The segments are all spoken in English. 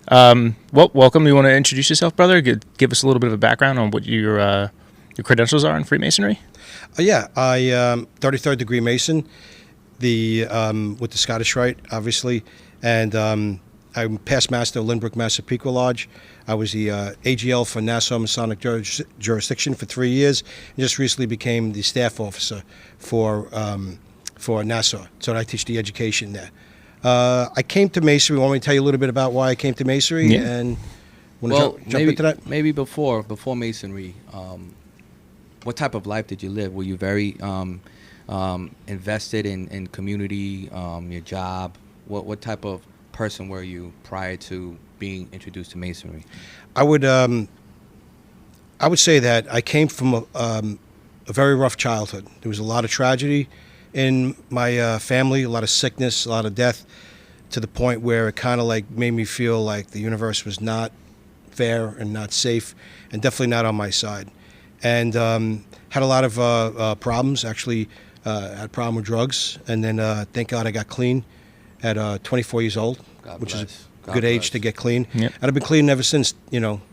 Well, welcome. You want to introduce yourself, brother? Give us a little bit of a background on what your credentials are in Freemasonry. Yeah, I 33rd degree Mason, with the Scottish Rite, obviously, and I'm past master of Lynbrook Massapequa Lodge. I was the AGL for Nassau Masonic Jurisdiction for 3 years, and just recently became the staff officer for Nassau. So I teach the education there. I came to Masonry. Want me to tell you a little bit about why I came to Masonry? Yeah. And want to jump into that? Maybe before Masonry, what type of life did you live? Were you very invested in community, your job? What type of person were you prior to being introduced to Masonry? I would say that I came from a very rough childhood. There was a lot of tragedy in my family, a lot of sickness, a lot of death, to the point where it kind of like made me feel like the universe was not fair and not safe, and definitely not on my side. And had a lot of problems. Actually, had a problem with drugs, and then thank God I got clean at 24 years old, which is a good age to get clean. Yep. And I've been clean ever since,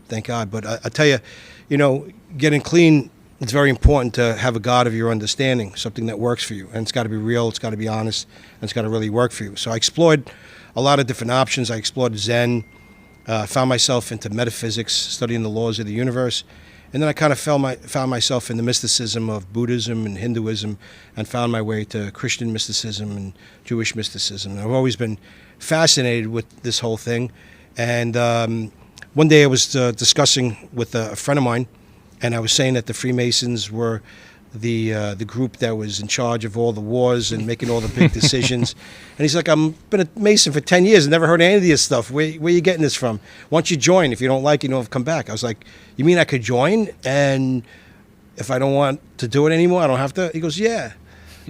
thank God. But I tell you, getting clean, it's very important to have a God of your understanding, something that works for you. And it's got to be real, it's got to be honest, and it's got to really work for you. So I explored a lot of different options. I explored Zen, found myself into metaphysics, studying the laws of the universe. And then I kind of found myself in the mysticism of Buddhism and Hinduism, and found my way to Christian mysticism and Jewish mysticism. And I've always been fascinated with this whole thing. And one day I was discussing with a friend of mine, and I was saying that the Freemasons were the group that was in charge of all the wars and making all the big decisions. And he's like, I've been a Mason for 10 years and never heard any of this stuff. Where are you getting this from? Why don't you join? If you don't like it, you don't have to come back. I was like, you mean I could join? And if I don't want to do it anymore, I don't have to? He goes, yeah.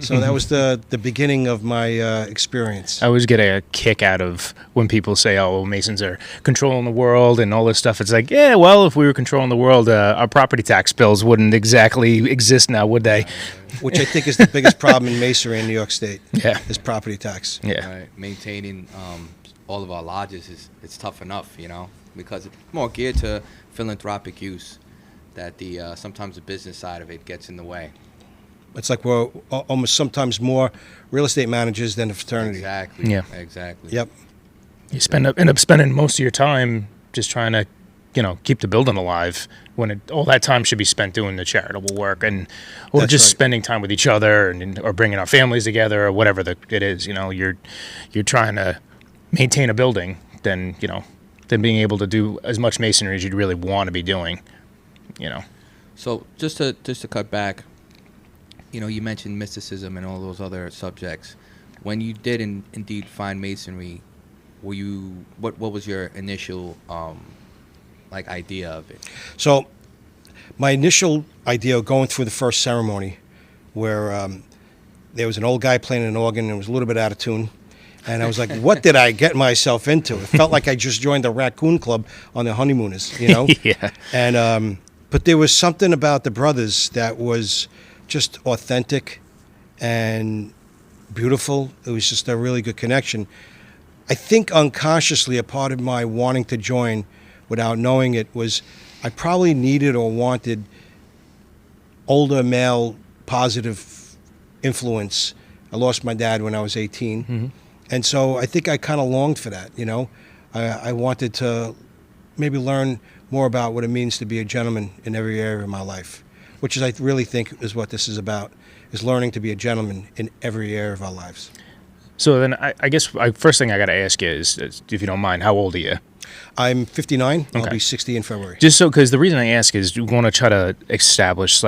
So that was the beginning of my experience. I always get a kick out of when people say, oh, well, Masons are controlling the world and all this stuff. It's like, yeah, well, if we were controlling the world, our property tax bills wouldn't exactly exist now, would they? Which I think is the biggest problem in Masonry in New York State. Yeah. Is property tax. Yeah. Right. Maintaining all of our lodges it's tough enough, because it's more geared to philanthropic use, that the sometimes the business side of it gets in the way. It's like we're almost sometimes more real estate managers than a fraternity. Exactly. Yeah. Exactly. Yep. You end up spending most of your time just trying to, keep the building alive, when all that time should be spent doing the charitable work or That's just right. spending time with each other or bringing our families together or whatever it is. You're trying to maintain a building than being able to do as much masonry as you'd really want to be doing. So just to cut back, you mentioned mysticism and all those other subjects. When you did indeed find Masonry, what was your initial idea of it? So my initial idea of going through the first ceremony, where there was an old guy playing an organ and it was a little bit out of tune. And I was like, what did I get myself into? It felt like I just joined the Raccoon Club on their honeymooners, Yeah. And but there was something about the brothers that was just authentic and beautiful. It was just a really good connection. I think unconsciously a part of my wanting to join without knowing it was I probably needed or wanted older male positive influence. I lost my dad when I was 18. Mm-hmm. And so I think I kind of longed for that, I wanted to maybe learn more about what it means to be a gentleman in every area of my life, which is, I really think, is what this is about, is learning to be a gentleman in every area of our lives. So then I guess first thing I got to ask you is, if you don't mind, how old are you? I'm 59. Okay. I'll be 60 in February. Just because the reason I ask is you want to try to establish,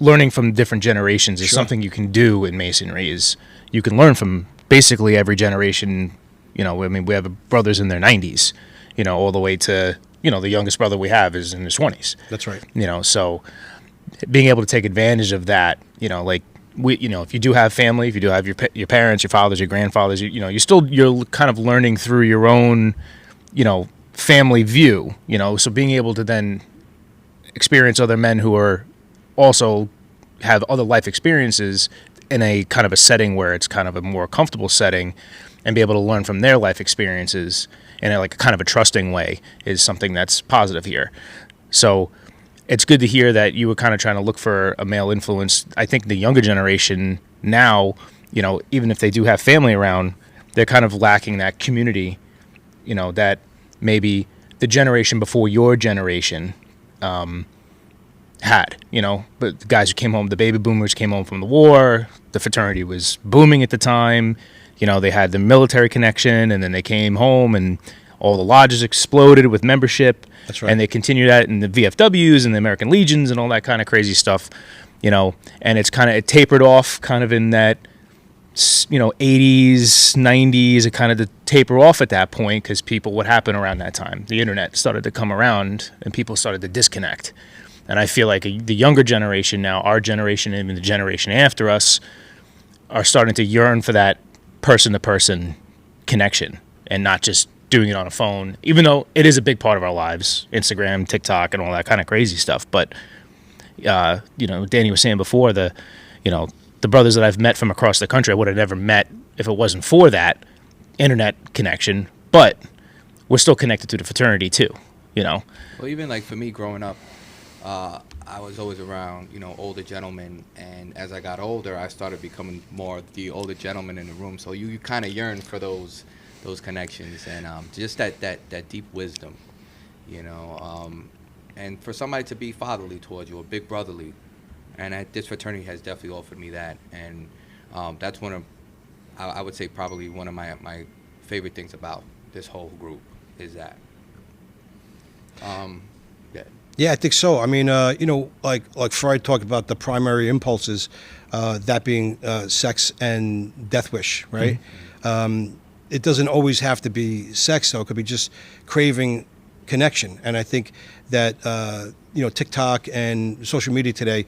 learning from different generations is Sure. something you can do in Masonry. Is you can learn from basically every generation. We have brothers in their 90s, all the way to, the youngest brother we have is in his 20s. That's right. So being able to take advantage of that, if you do have family, if you do have your parents, your fathers, your grandfathers, you're kind of learning through your own, family view, so being able to then experience other men who are also have other life experiences in a kind of a setting where it's kind of a more comfortable setting, and be able to learn from their life experiences in like a kind of a trusting way is something that's positive here. So it's good to hear that you were kind of trying to look for a male influence. I think the younger generation now, even if they do have family around, they're kind of lacking that community, that maybe the generation before your generation had, but the guys who came home, the baby boomers came home from the war, the fraternity was booming at the time, they had the military connection, and then they came home and all the lodges exploded with membership. That's right. And they continue that in the VFWs and the American Legions and all that kind of crazy stuff, and it tapered off kind of in that, 80s, 90s, it kind of taper off at that point because what happened around that time? The internet started to come around and people started to disconnect. And I feel like the younger generation now, our generation and even the generation after us, are starting to yearn for that person-to-person connection and not just doing it on a phone, even though it is a big part of our lives, Instagram, TikTok, and all that kind of crazy stuff. But, Danny was saying before, the brothers that I've met from across the country, I would have never met if it wasn't for that internet connection. But we're still connected to the fraternity too, Well, even like for me growing up, I was always around, older gentlemen, and as I got older, I started becoming more the older gentleman in the room. So you kind of yearn for those connections and just that deep wisdom, and for somebody to be fatherly towards you or big brotherly. And this fraternity has definitely offered me that, and that's I would say probably one of my favorite things about this whole group is that. Yeah, I think so. I mean, like Freud talked about the primary impulses, that being sex and death wish, right? Mm-hmm. It doesn't always have to be sex, though. It could be just craving connection. And I think that TikTok and social media today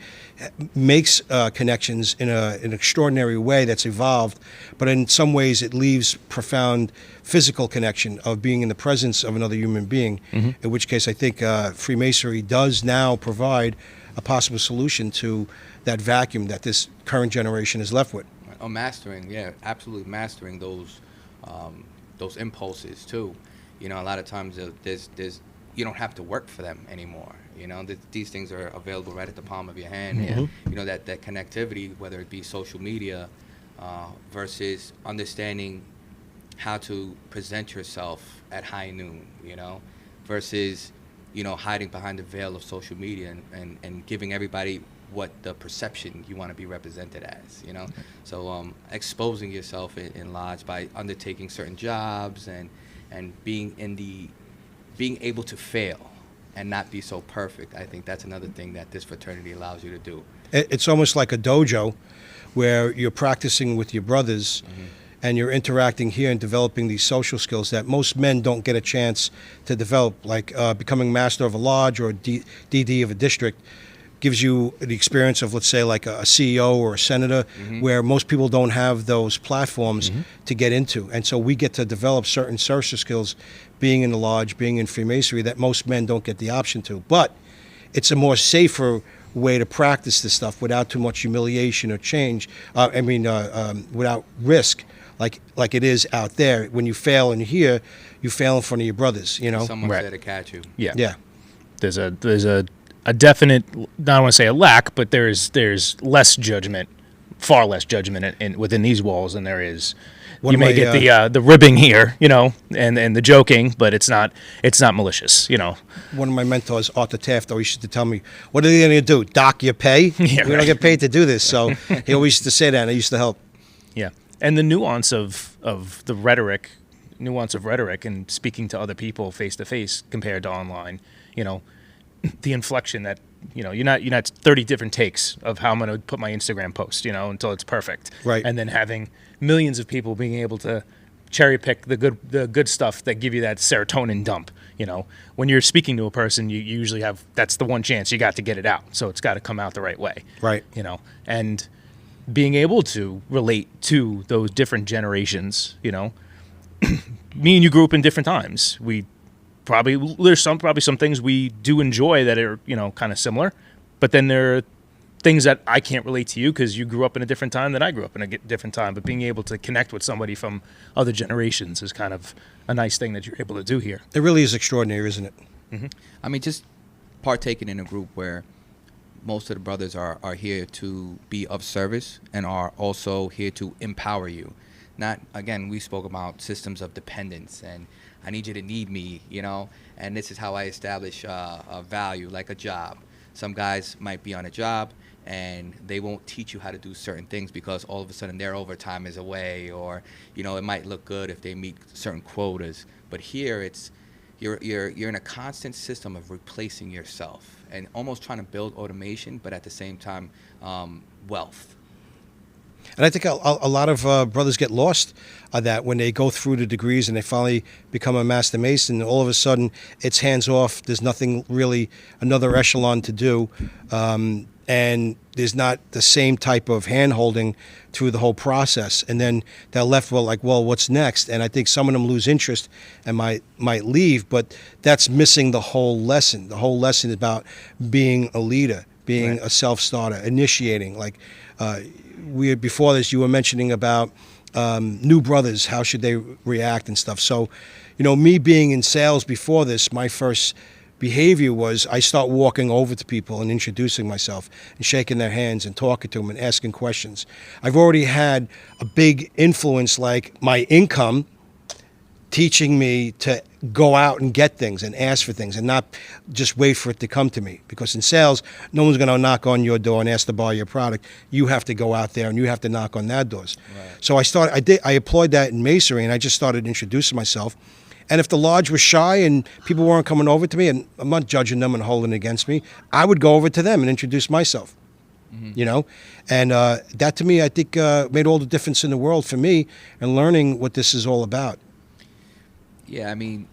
makes connections in an extraordinary way that's evolved, but in some ways it leaves profound physical connection of being in the presence of another human being, mm-hmm. in which case I think Freemasonry does now provide a possible solution to that vacuum that this current generation is left with. Oh, absolutely mastering those impulses too. A lot of times there's you don't have to work for them anymore. These things are available right at the palm of your hand. Mm-hmm. And, that connectivity, whether it be social media versus understanding how to present yourself at high noon, versus, hiding behind the veil of social media and giving everybody what the perception you want to be represented as, Mm-hmm. So exposing yourself in lodge by undertaking certain jobs and being able to fail and not be so perfect. I think that's another thing that this fraternity allows you to do. It's almost like a dojo where you're practicing with your brothers, mm-hmm. and you're interacting here and developing these social skills that most men don't get a chance to develop, like becoming master of a lodge or DD of a district gives you the experience of, let's say, like a CEO or a senator, mm-hmm. where most people don't have those platforms, mm-hmm. to get into. And so we get to develop certain social skills being in the lodge, being in Freemasonry, that most men don't get the option to. But it's a more safer way to practice this stuff without too much humiliation or change. Without risk, like it is out there. When you fail in here, you fail in front of your brothers. Someone's right. there to catch you. Yeah. There's a definite, I don't want to say a lack, but there's less judgment, far less judgment within these walls than there is. You may get the ribbing here, and the joking, but it's not malicious, One of my mentors, Arthur Taft, always used to tell me, "What are they going to do? Dock your pay? Yeah, we don't get paid to do this." So he always used to say that, and it used to help. Yeah, and the nuance of the rhetoric, and speaking to other people face to face compared to online, the inflection that you're not 30 different takes of how I'm going to put my Instagram post, until it's perfect, right? And then having millions of people being able to cherry pick the good stuff that give you that serotonin dump. When you're speaking to a person, you usually have, that's the one chance you got to get it out, so it's got to come out the right way, right? And being able to relate to those different generations. Me and you grew up in different times. There's some things we do enjoy that are kind of similar, but then there are things that I can't relate to you because you grew up in a different time than I grew up in a different time. But being able to connect with somebody from other generations is kind of a nice thing that you're able to do here. It really is extraordinary, isn't it? I mean, just partaking in a group where most of the brothers are here to be of service and are also here to empower you. Not, again, we spoke about systems of dependence and I need you to need me, you know, and this is how I establish a value, like a job. Some guys might be on a job and they won't teach you how to do certain things because all of a sudden their overtime is away, or, you know, it might look good if they meet certain quotas. But here it's, you're in a constant system of replacing yourself and almost trying to build automation, but at the same time, wealth. And I think a lot of brothers get lost on that when they go through the degrees and they finally become a Master Mason. All of a sudden, it's hands off. There's nothing really, another echelon to do. And there's not the same type of hand-holding through the whole process. And then they're left, well, what's next? And I think some of them lose interest and might leave, but that's missing the whole lesson. The whole lesson is about being a leader, being a self-starter, initiating. Like before this, you were mentioning about new brothers, how should they react and stuff. So, you know, me being in sales before this, my first behavior was I start walking over to people and introducing myself and shaking their hands and talking to them and asking questions. I've already had a big influence, like my income, teaching me to go out and get things and ask for things and not just wait for it to come to me. Because in sales, no one's going to knock on your door and ask to buy your product. You have to go out there and you have to knock on their doors. Right. So I employed that in masonry, and I just started introducing myself. And if the lodge was shy and people weren't coming over to me, and I'm not judging them and holding it against me, I would go over to them and introduce myself. You know, and that to me, I think made all the difference in the world for me and learning what this is all about. Yeah, I mean,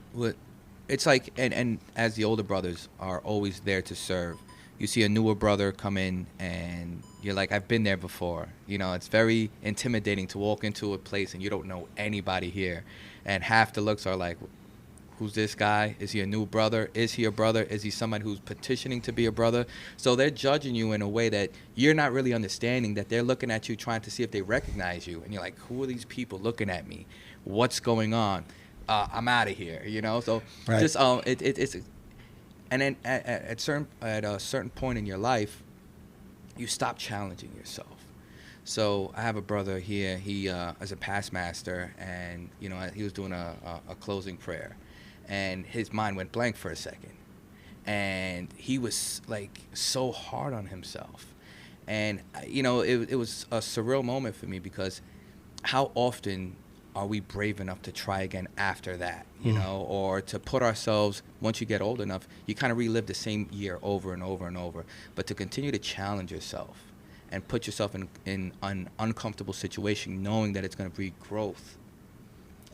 it's like, and as the older brothers are always there to serve, you see a newer brother come in and you're like, I've been there before. You know, it's very intimidating to walk into a place and you don't know anybody here. And half the looks are like, who's this guy? Is he a new brother? Is he a brother? Is he somebody who's petitioning to be a brother? So they're judging you in a way that you're not really understanding, that they're looking at you trying to see if they recognize you. And you're like, who are these people looking at me? What's going on? I'm out of here, you know? So just it's and then at a certain point in your life, you stop challenging yourself. So I have a brother here. He is a past master, and you know, he was doing a closing prayer, and his mind went blank for a second, and he was like so hard on himself, and you know, it was a surreal moment for me, because how often are we brave enough to try again after that, you know, or to put ourselves, once you get old enough, you kind of relive the same year over and over and over, but to continue to challenge yourself and put yourself in an uncomfortable situation, knowing that it's going to breed growth.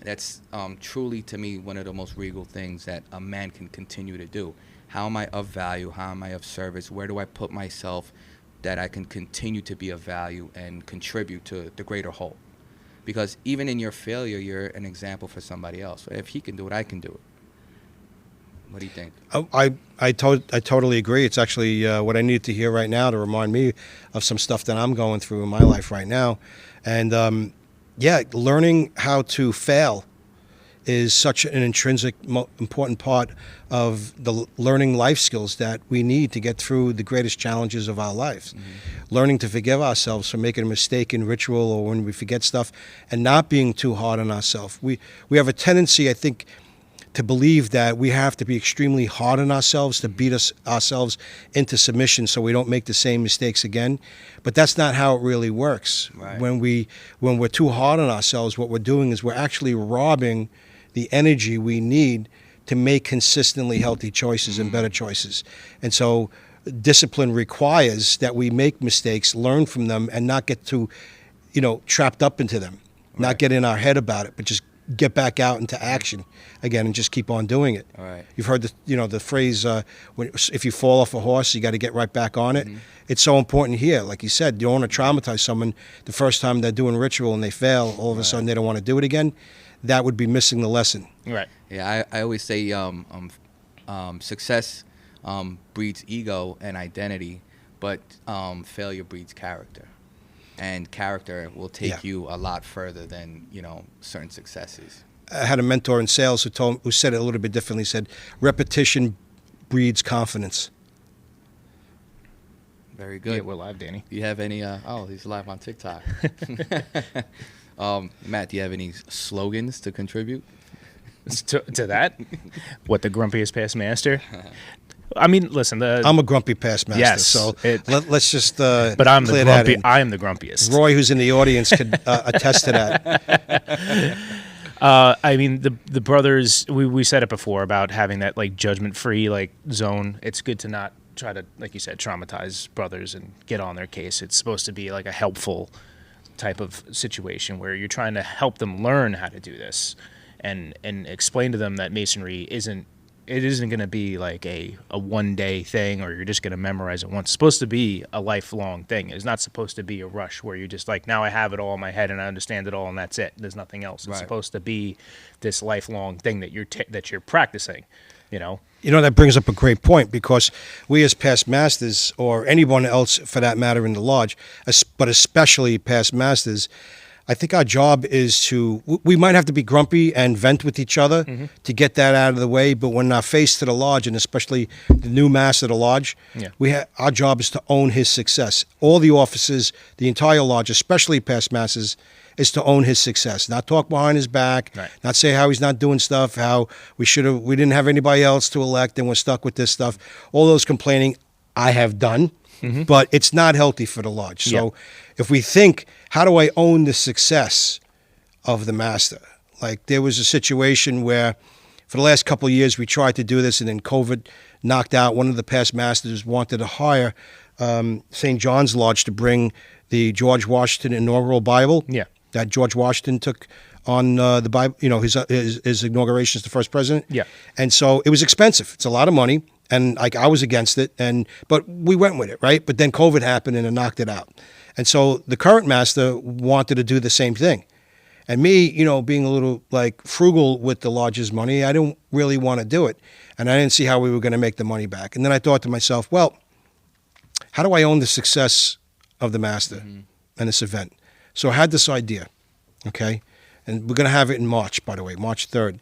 That's truly, to me, one of the most regal things that a man can continue to do. How am I of value? How am I of service? Where do I put myself that I can continue to be of value and contribute to the greater whole? Because even in your failure, you're an example for somebody else. If he can do it, I can do it. What do you think? I totally agree. It's actually what I need to hear right now to remind me of some stuff that I'm going through in my life right now. And learning how to fail is such an intrinsic, important part of the learning life skills that we need to get through the greatest challenges of our lives. Learning to forgive ourselves for making a mistake in ritual or when we forget stuff, and not being too hard on ourselves. We have a tendency, I think, to believe that we have to be extremely hard on ourselves to beat ourselves into submission so we don't make the same mistakes again. But that's not how it really works. Right. When we're too hard on ourselves, what we're doing is we're actually robbing the energy we need to make consistently healthy choices and better choices. And so discipline requires that we make mistakes, learn from them, and not get too, trapped up into them. Right. Not get in our head about it, but just get back out into action again and just keep on doing it. All right. You've heard the phrase, if you fall off a horse, you got to get right back on it. It's so important here. Like you said, you don't want to traumatize someone the first time they're doing ritual and they fail, all of a sudden they don't want to do it again. That would be missing the lesson. Right. Yeah, I always say success breeds ego and identity, but failure breeds character, and character will take you a lot further than certain successes. I had a mentor in sales who said it a little bit differently. He said, repetition breeds confidence. Very good. Yeah, we're live, Danny. Do you have any? He's live on TikTok. Matt, do you have any slogans to contribute? To that? What, the grumpiest past master? I mean, listen. I'm a grumpy past master. Yes, so let's just. But I'm the grumpy. I am the grumpiest. Roy, who's in the audience, could attest to that. I mean, the brothers. We said it before about having that like judgment-free zone. It's good to not try to, like you said, traumatize brothers and get on their case. It's supposed to be like a helpful type of situation where you're trying to help them learn how to do this and explain to them that Masonry isn't going to be like a one-day thing, or you're just going to memorize it once. It's supposed to be a lifelong thing. It's not supposed to be a rush where you're just like, now I have it all in my head and I understand it all and that's it. There's nothing else. It's supposed to be this lifelong thing that you're practicing, that brings up a great point, because we as past masters, or anyone else for that matter in the lodge, but especially past masters, I think our job is we might have to be grumpy and vent with each other to get that out of the way, but when our face to the lodge, and especially the new master of the lodge, our job is to own his success. All the officers, the entire lodge, especially past masters, is to own his success, not talk behind his back, not say how he's not doing stuff, how we didn't have anybody else to elect and we're stuck with this stuff. All those complaining I have done, but it's not healthy for the lodge. So if we think, how do I own the success of the master? Like there was a situation where for the last couple of years we tried to do this, and then COVID knocked out. One of the past masters wanted to hire St. John's Lodge to bring the George Washington inaugural Bible. That George Washington took on the Bible, his inauguration as the first president. And so it was expensive. It's a lot of money, and I was against it, but we went with it, right? But then COVID happened and it knocked it out. And so the current master wanted to do the same thing. And me, being a little frugal with the lodge's money, I didn't really want to do it. And I didn't see how we were going to make the money back. And then I thought to myself, well, how do I own the success of the master and this event? So I had this idea, okay? And we're going to have it in March, by the way, March 3rd.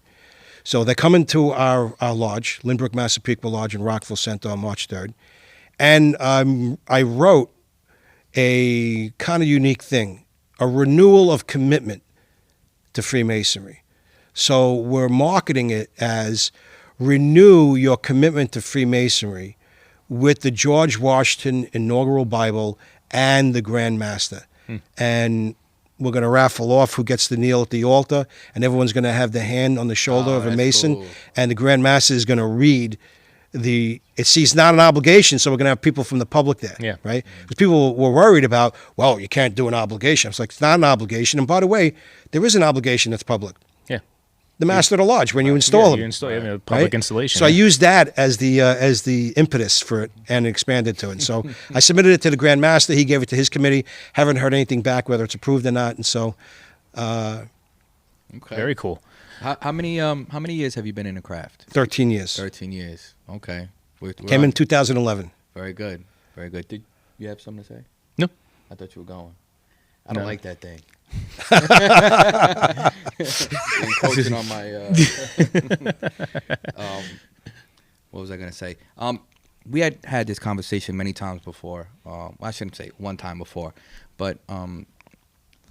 So they're coming to our lodge, Lynbrook Massapequa Lodge in Rockville Center on March 3rd. And I wrote a kind of unique thing, a renewal of commitment to Freemasonry. So we're marketing it as renew your commitment to Freemasonry with the George Washington inaugural Bible and the Grand Master. And we're going to raffle off who gets to kneel at the altar, and everyone's going to have the hand on the shoulder of a Mason, cool. And the Grand Master is going to read it's not an obligation, so we're going to have people from the public there, right? Because people were worried about, well, you can't do an obligation. It's like, it's not an obligation, and by the way, there is an obligation that's public. The master of the lodge, when you install them. You install a public installation. So I used that as the impetus for it and expanded to it. So I submitted it to the Grand Master. He gave it to his committee. Haven't heard anything back, whether it's approved or not. And so, very cool. How many years have you been in the craft? 13 years. 13 years. Okay. Came in 2011. Very good. Very good. Did you have something to say? No. I thought you were going. I don't like that thing. Coaching on my what was I going to say? We had this conversation many times before. I shouldn't say one time before, but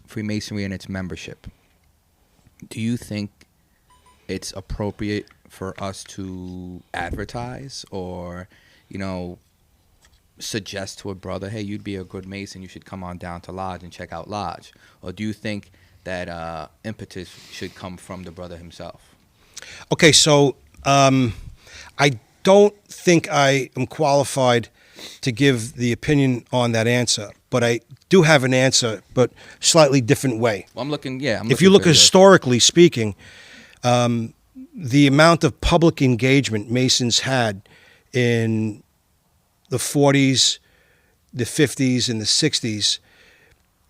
Freemasonry and its membership. Do you think it's appropriate for us to advertise or, suggest to a brother, hey, you'd be a good Mason, you should come on down to Lodge and check out Lodge? Or do you think that impetus should come from the brother himself? Okay, so I don't think I am qualified to give the opinion on that answer, but I do have an answer, but slightly different way. Well, if you look historically speaking, the amount of public engagement Masons had in the 40s, the 50s, and the 60s,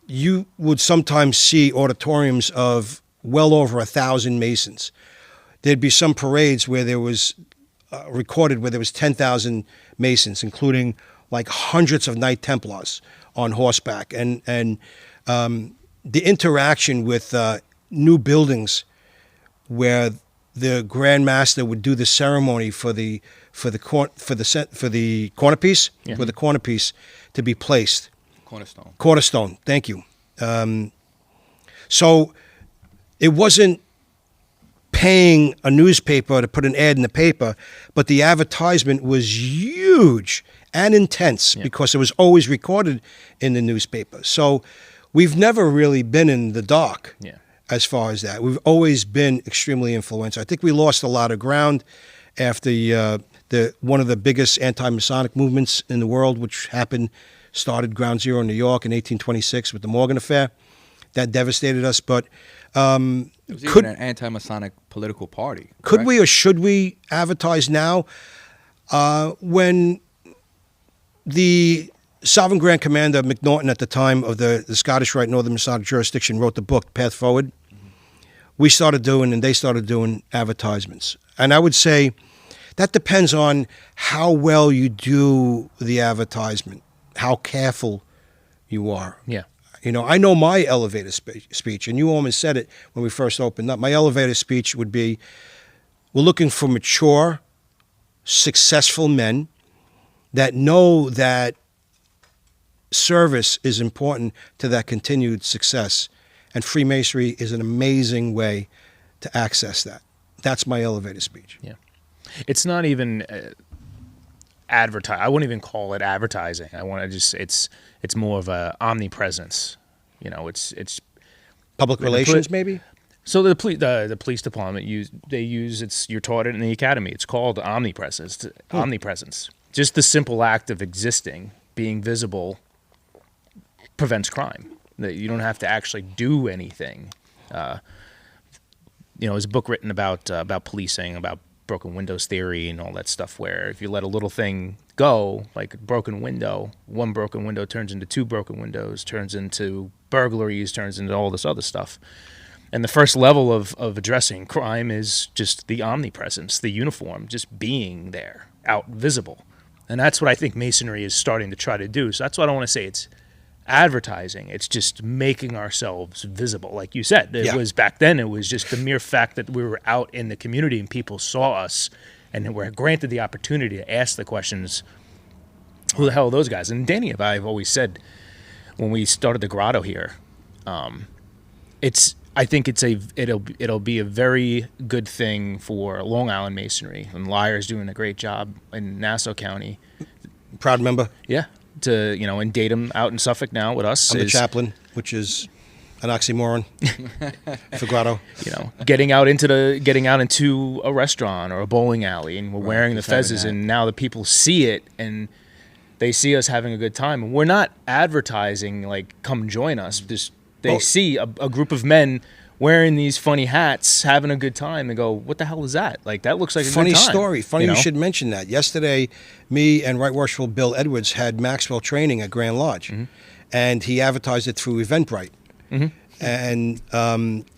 you would sometimes see auditoriums of well over 1,000 Masons. There'd be some parades where there was recorded where there was 10,000 Masons, including like hundreds of Knight Templars on horseback, and the interaction with new buildings where the Grand Master would do the ceremony for the cornerpiece, Yeah. for the cornerpiece to be placed. Cornerstone. Thank you. So it wasn't paying a newspaper to put an ad in the paper, but the advertisement was huge and intense because it was always recorded in the newspaper. So we've never really been in the dark as far as that. We've always been extremely influential. I think we lost a lot of ground after the one of the biggest anti-Masonic movements in the world, which started ground zero in New York in 1826 with the Morgan Affair. That devastated us, but it was even an anti-Masonic political party. Could correct? we or should we advertise now? When the Sovereign Grand Commander MacNaughton at the time of the Scottish Rite Northern Masonic Jurisdiction wrote the book Path Forward, we started doing, and they started doing advertisements. And I would say that depends on how well you do the advertisement, how careful you are. Yeah. You know, I know my elevator speech, and you almost said it when we first opened up. My elevator speech would be, we're looking for mature, successful men that know that service is important to that continued success. And Freemasonry is an amazing way to access that. That's my elevator speech. Yeah. It's not even advertise. I wouldn't even call it advertising. I want to just, it's more of a omnipresence. You know, it's Public relations, maybe? So the police department you're taught it in the academy. It's called omnipresence. Omnipresence. Just the simple act of existing, being visible, prevents crime. That you don't have to actually do anything. You know, there's a book written about policing, about broken windows theory and all that stuff, where if you let a little thing go, like a broken window, one broken window turns into two broken windows, turns into burglaries, turns into all this other stuff. And the first level of addressing crime is just the omnipresence, the uniform, just being there, out visible. And that's what I think Masonry is starting to try to do. So that's what I want to say. It's advertising. It's just making ourselves visible. Like you said, it was back then, it was just the mere fact that we were out in the community and people saw us and were granted the opportunity to ask the questions, who the hell are those guys? And Danny and I have always said when we started the grotto here, I think it'll be a very good thing for Long Island Masonry, and Lyre's doing a great job in Nassau County. Proud member. Yeah. To, you know, and Datum out in Suffolk now with us. I'm the chaplain, which is an oxymoron for grotto. You know, getting out into a restaurant or a bowling alley, and we're wearing the fezzes, and now the people see it and they see us having a good time. And we're not advertising like, come join us. Just they see a group of men wearing these funny hats, having a good time, and go, what the hell is that? Like, that looks like a funny good time. Story. Funny you should mention that. Yesterday, me and Right Worshipful Bill Edwards had Maxwell training at Grand Lodge, and he advertised it through Eventbrite. And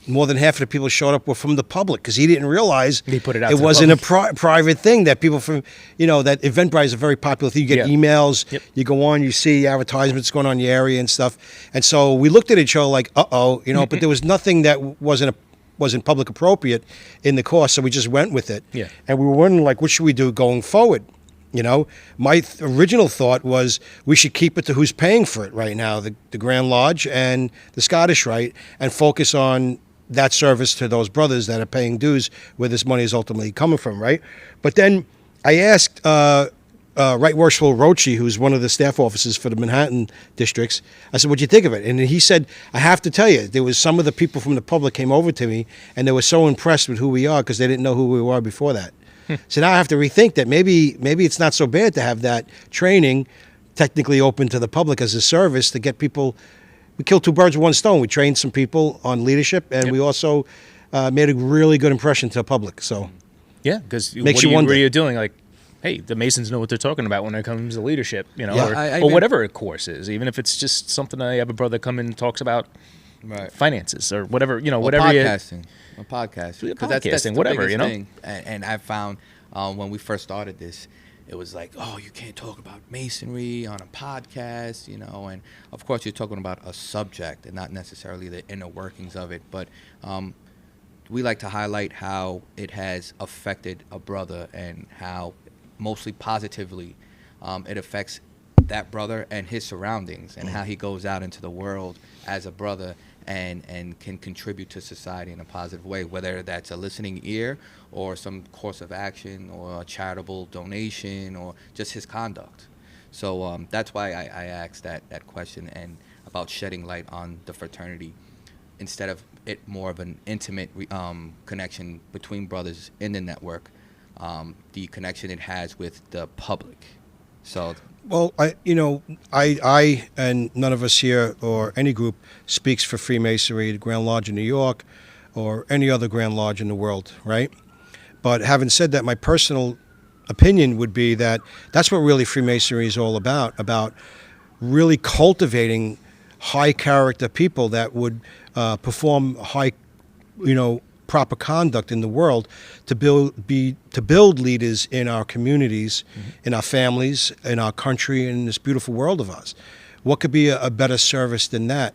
more than half of the people showed up were from the public, because he didn't realize he put it out. It wasn't a private thing that people from, you know, that Eventbrite is a very popular thing. You get emails, you go on, you see advertisements going on in the area and stuff. And so we looked at each other like, you know, but there was nothing that wasn't public appropriate in the course, so we just went with it. Yeah. And we were wondering, like, what should we do going forward? You know, my original thought was we should keep it to who's paying for it right now, the Grand Lodge and the Scottish Rite, and focus on that service to those brothers that are paying dues, where this money is ultimately coming from, right? But then I asked Right Worshipful Roche, who's one of the staff officers for the Manhattan districts, I said, what'd you think of it? And he said, I have to tell you, there was some of the people from the public came over to me, and they were so impressed with who we are because they didn't know who we were before that. So now I have to rethink that. Maybe it's not so bad to have that training technically open to the public as a service to get people. We killed two birds with one stone. We trained some people on leadership, and we also made a really good impression to the public. So yeah, because what are you doing? Like, hey, the Masons know what they're talking about when it comes to leadership, you know, or whatever a course is, even if it's just something I have a brother come in and talks about finances or whatever, you know, whatever. Podcasting. A podcast. Podcasting, whatever, you know. Thing. And I found when we first started this, it was like, oh, you can't talk about Masonry on a podcast, you know. And of course, you're talking about a subject and not necessarily the inner workings of it. But we like to highlight how it has affected a brother and how, mostly positively, it affects that brother and his surroundings, and how he goes out into the world as a brother and can contribute to society in a positive way, whether that's a listening ear or some course of action or a charitable donation or just his conduct. So that's why I asked that question and about shedding light on the fraternity instead of it more of an intimate connection between brothers in the network, the connection it has with the public. So. Well, I and none of us here or any group speaks for Freemasonry, the Grand Lodge in New York, or any other Grand Lodge in the world, right? But having said that, my personal opinion would be that that's what really Freemasonry is all about really cultivating high character people that would perform high, proper conduct in the world to build leaders in our communities, in our families, in our country, and in this beautiful world of ours. What could be a better service than that,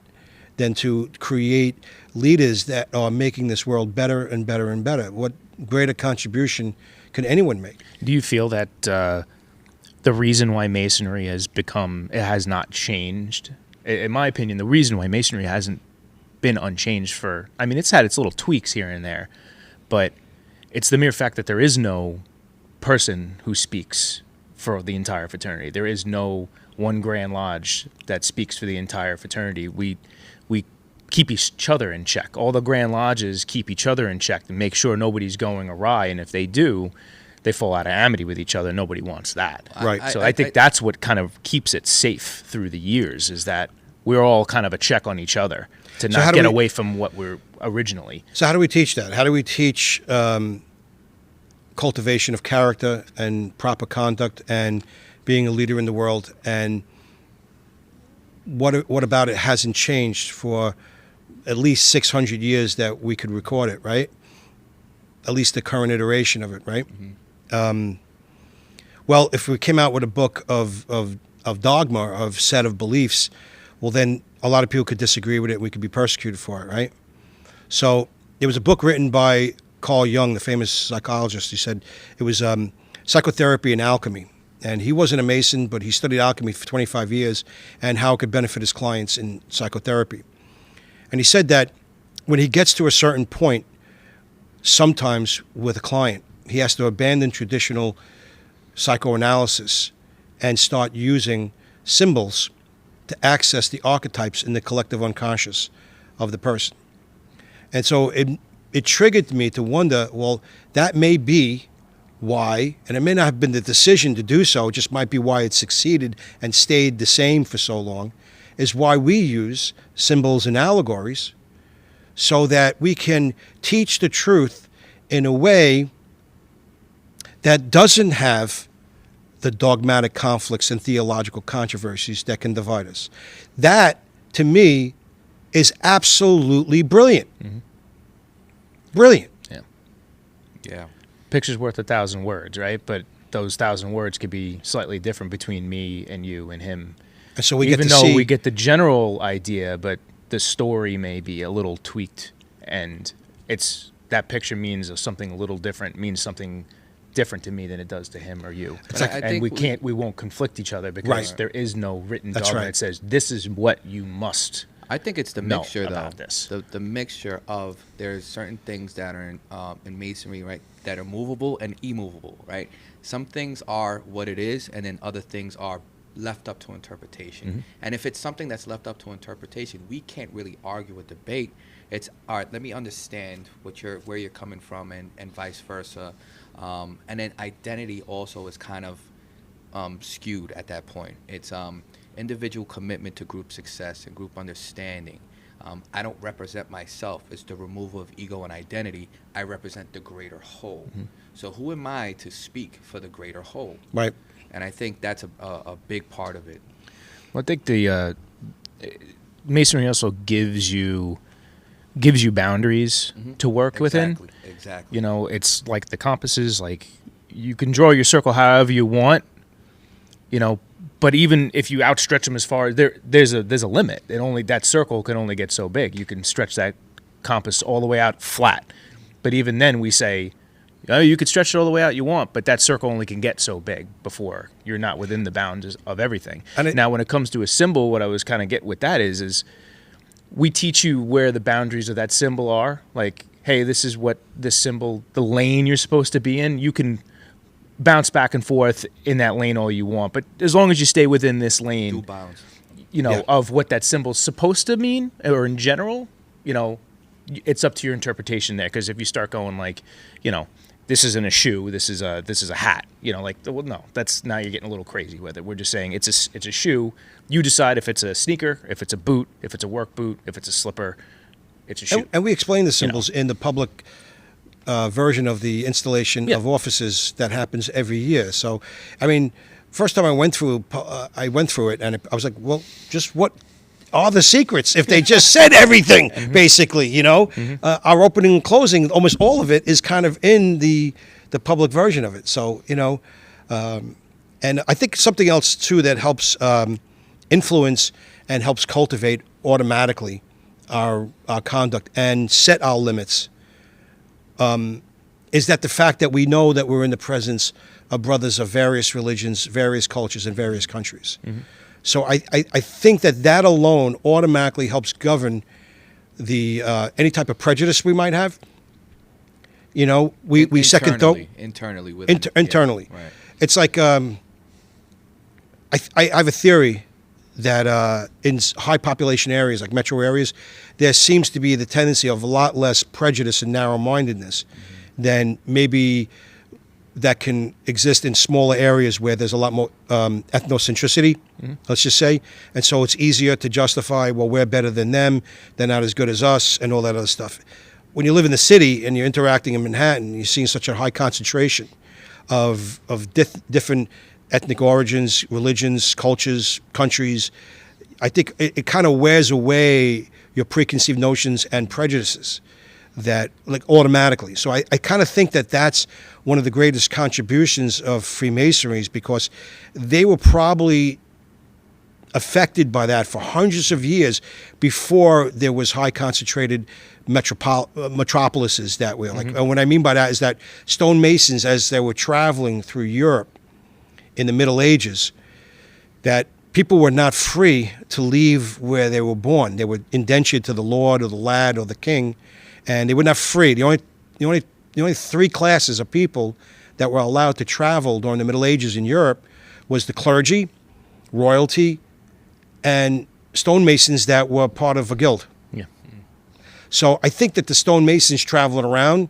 than to create leaders that are making this world better and better and better? What greater contribution can anyone make? Do you feel that the reason why Masonry has not changed, in my opinion, the reason why Masonry hasn't been unchanged it's had its little tweaks here and there, but it's the mere fact that there is no person who speaks for the entire fraternity. There is no one Grand Lodge that speaks for the entire fraternity. We keep each other in check. All the Grand Lodges keep each other in check and make sure nobody's going awry, and if they do, they fall out of amity with each other. Nobody wants that. Right. I think that's what kind of keeps it safe through the years, is that we're all kind of a check on each other to not get away from what we're originally. So how do we teach that? How do we teach cultivation of character and proper conduct and being a leader in the world? And what about it hasn't changed for at least 600 years that we could record it, right? At least the current iteration of it, right? Mm-hmm. Well, if we came out with a book of dogma, of set of beliefs, well, then a lot of people could disagree with it. We could be persecuted for it, right? So there was a book written by Carl Jung, the famous psychologist. He said it was Psychotherapy and Alchemy. And he wasn't a Mason, but he studied alchemy for 25 years and how it could benefit his clients in psychotherapy. And he said that when he gets to a certain point, sometimes with a client, he has to abandon traditional psychoanalysis and start using symbols to access the archetypes in the collective unconscious of the person. And so it triggered me to wonder, well, that may be why, and it may not have been the decision to do so, it just might be why it succeeded and stayed the same for so long, is why we use symbols and allegories so that we can teach the truth in a way that doesn't have the dogmatic conflicts and theological controversies that can divide us. That, to me, is absolutely brilliant. Mm-hmm. Brilliant. Yeah. Picture's worth 1,000 words, right? But those 1,000 words could be slightly different between me and you and him. And so we get the general idea, but the story may be a little tweaked, and that picture means something a little different, means something different to me than it does to him or you. We won't conflict each other because there is no written dogma that says this is what you must. I think it's the mixture, about though. This. The mixture of there's certain things that are in Masonry, right, that are movable and immovable, right? Some things are what it is, and then other things are left up to interpretation. Mm-hmm. And if it's something that's left up to interpretation, we can't really argue or debate. It's, all right, let me understand where you're coming from, and vice versa. And then identity also is kind of skewed at that point. It's individual commitment to group success and group understanding. I don't represent myself as the removal of ego and identity. I represent the greater whole. Mm-hmm. So who am I to speak for the greater whole? Right. And I think that's a big part of it. Well, I think the Masonry also gives you boundaries to work within. Exactly. You know, it's like the compasses, like, you can draw your circle however you want, you know, but even if you outstretch them as far, there's a limit. That circle can only get so big. You can stretch that compass all the way out flat. But even then we say, oh, you could stretch it all the way out you want, but that circle only can get so big before you're not within the bounds of everything. Now, when it comes to a symbol, what I was kind of get with that is we teach you where the boundaries of that symbol are. Like, hey, this is what this symbol, the lane you're supposed to be in. You can bounce back and forth in that lane all you want, but as long as you stay within this lane, Due bounds. you know, of what that symbol's supposed to mean, or in general, you know, it's up to your interpretation there. Because if you start going like, you know, this isn't a shoe, this is a hat, you know, like, well, no, that's, now you're getting a little crazy with it. We're just saying it's a shoe. You decide if it's a sneaker, if it's a boot, if it's a work boot, if it's a slipper, it's a shoe. And we explain the symbols in the public version of the installation of offices that happens every year. So, I mean, first time I went through it, and I was like, well, just what are the secrets if they just said everything, basically, you know? Our opening and closing, almost all of it is kind of in the public version of it. So, you know, and I think something else, too, that helps influence and helps cultivate automatically our conduct and set our limits is that the fact that we know that we're in the presence of brothers of various religions, various cultures, and various countries. So I think that alone automatically helps govern the any type of prejudice we might have. You know, we second thought internally. Internally, Yeah, right. It's like I have a theory that in high population areas like metro areas, there seems to be the tendency of a lot less prejudice and narrow-mindedness than maybe that can exist in smaller areas where there's a lot more ethnocentricity, let's just say. And so it's easier to justify, well, we're better than them, they're not as good as us, and all that other stuff. When you live in the city and you're interacting in Manhattan, you're seeing such a high concentration of different ethnic origins, religions, cultures, countries. I think it kind of wears away your preconceived notions and prejudices that, like, automatically. So I kind of think that that's one of the greatest contributions of Freemasonry, because they were probably affected by that for hundreds of years before there was high concentrated metropolises that way. Like, and what I mean by that is that stonemasons, as they were traveling through Europe in the Middle Ages, that people were not free to leave where they were born. They were indentured to the lord or the lad or the king, and they were not free. The only three classes of people that were allowed to travel during the Middle Ages in Europe was the clergy, royalty, and stonemasons that were part of a guild. Yeah. So I think that the stonemasons traveling around,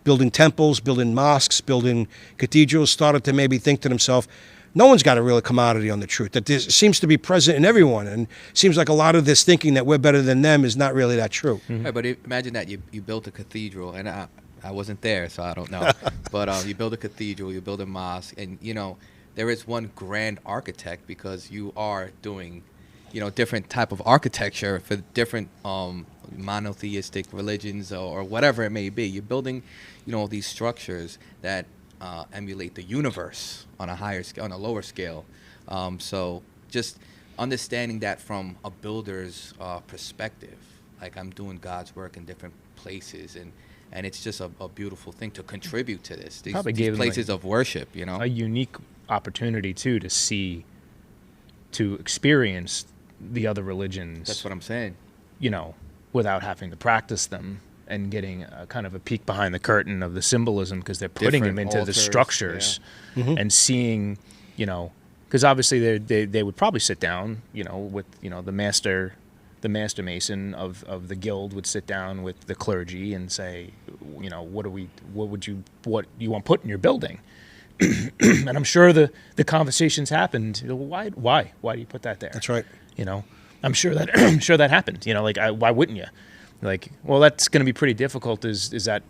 building temples, building mosques, building cathedrals, started to maybe think to themselves, no one's got a real commodity on the truth. That this seems to be present in everyone, and seems like a lot of this thinking that we're better than them is not really that true. Right, but imagine that you built a cathedral, and I wasn't there, so I don't know. But you build a cathedral, you build a mosque, and, you know, there is one grand architect, because you are doing, you know, different type of architecture for different monotheistic religions or whatever it may be. You're building, you know, these structures that emulate the universe on a higher scale, on a lower scale. So just understanding that from a builder's perspective, like, I'm doing God's work in different places, and it's just a beautiful thing to contribute to this. These places of worship, you know, a unique opportunity too to experience the other religions. That's what I'm saying. You know, without having to practice them, and getting a kind of a peek behind the curtain of the symbolism, because they're putting them into altars, the structures, and seeing, you know, because obviously they would probably sit down, you know, with, you know, the master mason of the guild would sit down with the clergy and say, you know, what you want put in your building. And I'm sure the conversations happened. You know, why do you put that there? That's right. You know, I'm sure that happened. You know, like, why wouldn't you? Like, well, that's going to be pretty difficult. Is there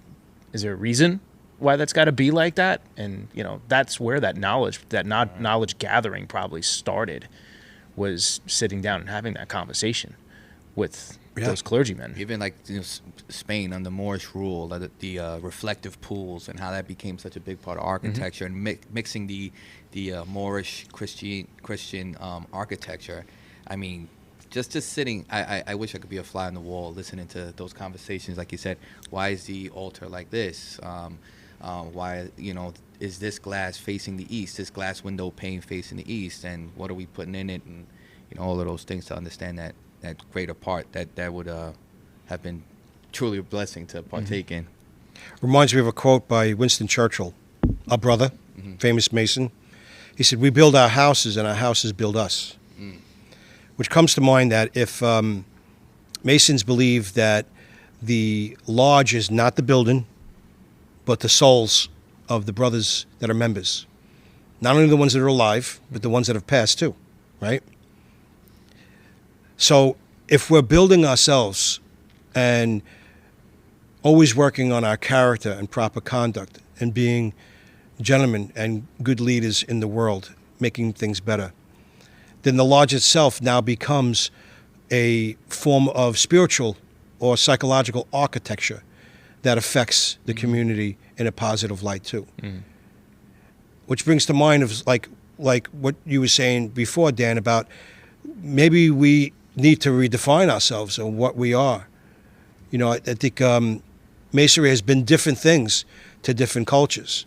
a reason why that's got to be like that? And, you know, that's where that knowledge gathering probably started, was sitting down and having that conversation with those clergymen. Even like Spain under Moorish rule, the reflective pools and how that became such a big part of architecture, and mixing the Moorish Christian architecture. I mean, just sitting, I wish I could be a fly on the wall listening to those conversations. Like you said, why is the altar like this? Why, is this glass facing the east? This glass window pane facing the east? And what are we putting in it? And all of those things to understand that greater part that would have been truly a blessing to partake in. Reminds me of a quote by Winston Churchill, a brother, famous Mason. He said, "We build our houses and our houses build us." Which comes to mind that if Masons believe that the lodge is not the building, but the souls of the brothers that are members. Not only the ones that are alive, but the ones that have passed too, right? So if we're building ourselves and always working on our character and proper conduct and being gentlemen and good leaders in the world, making things better, then the lodge itself now becomes a form of spiritual or psychological architecture that affects the community in a positive light too. Which brings to mind of like what you were saying before, Dan, about maybe we need to redefine ourselves and what we are. I think Masonry has been different things to different cultures.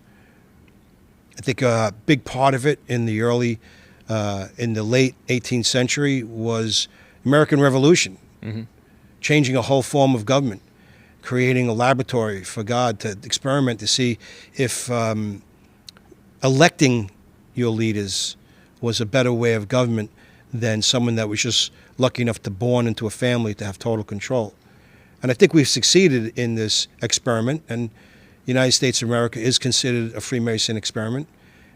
I think a big part of it in the late 18th century was American Revolution, changing a whole form of government, creating a laboratory for God to experiment to see if electing your leaders was a better way of government than someone that was just lucky enough to born into a family to have total control. And I think we've succeeded in this experiment, and the United States of America is considered a Freemason experiment,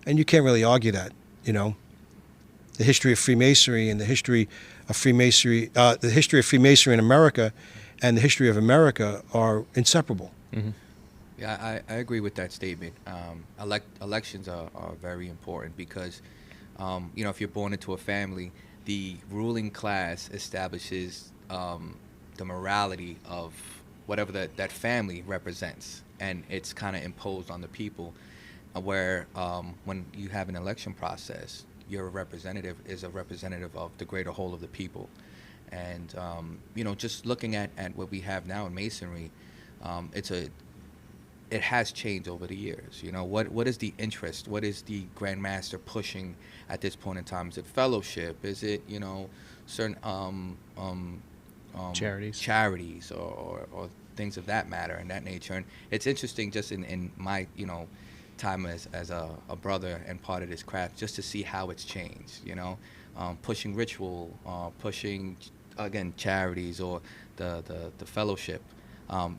and you can't really argue that, The history of Freemasonry and the history of Freemasonry in America and the history of America are inseparable. Yeah, I agree with that statement. Elections are very important because, if you're born into a family, the ruling class establishes the morality of whatever that family represents, and it's kind of imposed on the people. Where when you have an election process, your representative is a representative of the greater whole of the people. And, just looking at what we have now in Masonry, it has changed over the years. What is the interest? What is the Grand Master pushing at this point in time? Is it fellowship? Is it, certain charities or things of that matter and that nature? And it's interesting just in my, time as a brother and part of this craft, just to see how it's changed, pushing ritual, pushing, again, charities or the fellowship.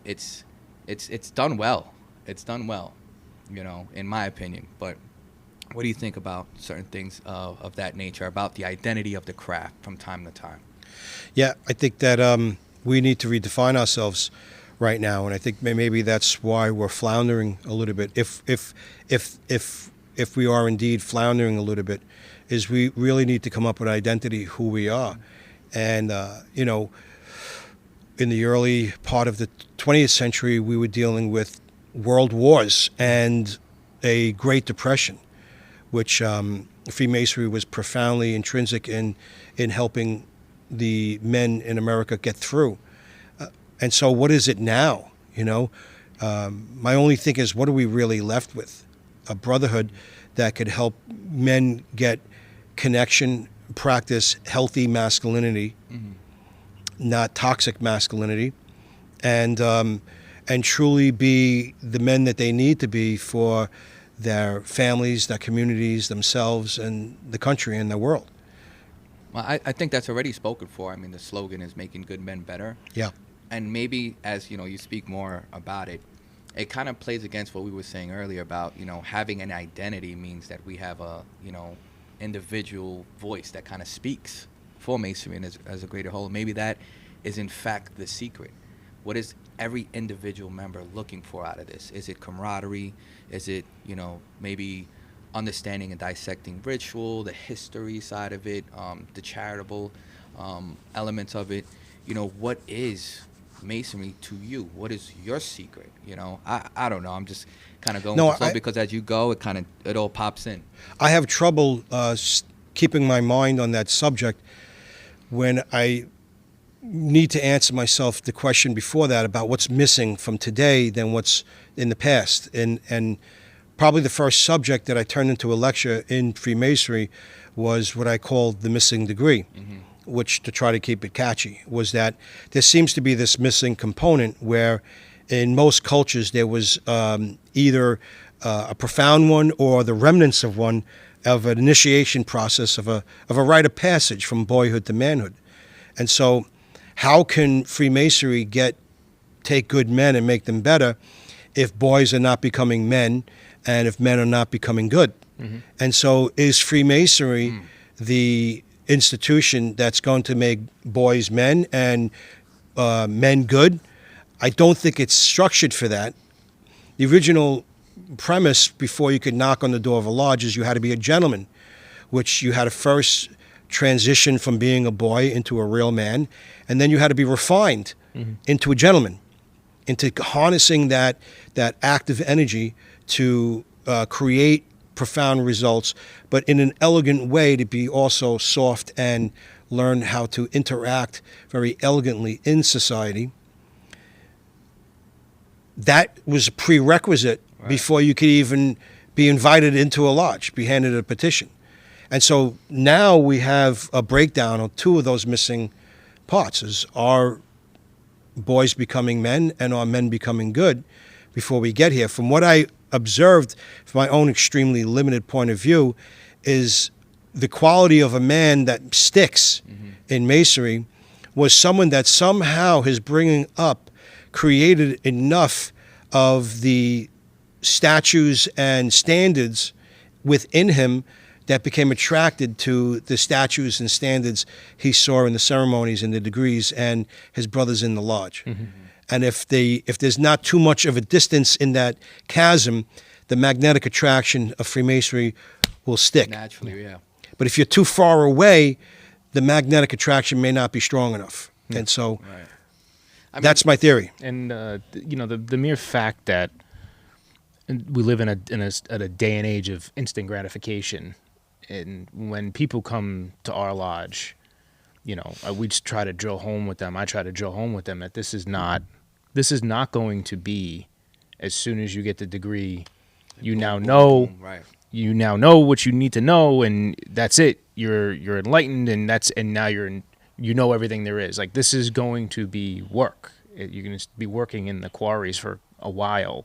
It's done well. It's done well, in my opinion. But what do you think about certain things of that nature, about the identity of the craft from time to time? Yeah, I think that we need to redefine ourselves right now, and I think maybe that's why we're floundering a little bit. If we are indeed floundering a little bit, is we really need to come up with an identity who we are, and in the early part of the 20th century, we were dealing with world wars and a Great Depression, which Freemasonry was profoundly intrinsic in helping the men in America get through. And so what is it now? My only thing is, what are we really left with? A brotherhood that could help men get connection, practice healthy masculinity, not toxic masculinity, and truly be the men that they need to be for their families, their communities, themselves, and the country and the world. Well, I think that's already spoken for. I mean, the slogan is making good men better. Yeah. And maybe as, you speak more about it, it kind of plays against what we were saying earlier about, having an identity means that we have a, individual voice that kind of speaks for Masonry and as a greater whole. Maybe that is in fact the secret. What is every individual member looking for out of this? Is it camaraderie? Is it, maybe understanding and dissecting ritual, the history side of it, the charitable elements of it? what is Masonry to you? What is your secret? I don't know. I'm just kind of going with the flow because as you go, it all pops in. I have trouble keeping my mind on that subject when I need to answer myself the question before that about what's missing from today than what's in the past. And probably the first subject that I turned into a lecture in Freemasonry was what I called the missing degree, which, to try to keep it catchy, was that there seems to be this missing component where in most cultures there was either a profound one or the remnants of one, of an initiation process of a rite of passage from boyhood to manhood. And so how can Freemasonry take good men and make them better if boys are not becoming men and if men are not becoming good? And so is Freemasonry the institution that's going to make boys men and men good? I don't think it's structured for that. The original premise before you could knock on the door of a lodge is you had to be a gentleman, which you had to first transition from being a boy into a real man, and then you had to be refined into a gentleman, into harnessing that active energy to create profound results, but in an elegant way to be also soft and learn how to interact very elegantly in society. That was a prerequisite before you could even be invited into a lodge, be handed a petition. And so now we have a breakdown of two of those missing parts: is are boys becoming men and are men becoming good before we get here. From what I observed from my own extremely limited point of view is the quality of a man that sticks in Masonry was someone that somehow his bringing up created enough of the statues and standards within him that became attracted to the statues and standards he saw in the ceremonies and the degrees and his brothers in the lodge. And if there's not too much of a distance in that chasm, the magnetic attraction of Freemasonry will stick. Naturally, yeah. But if you're too far away, the magnetic attraction may not be strong enough. And so that's my theory. And the mere fact that we live in a day and age of instant gratification, and when people come to our lodge, we just try to drill home with them. I try to drill home with them that this is not going to be as soon as you get the degree. You now know. Right. You now know what you need to know, and that's it. You're enlightened, and now you know everything there is. Like, this is going to be work. You're going to be working in the quarries for a while,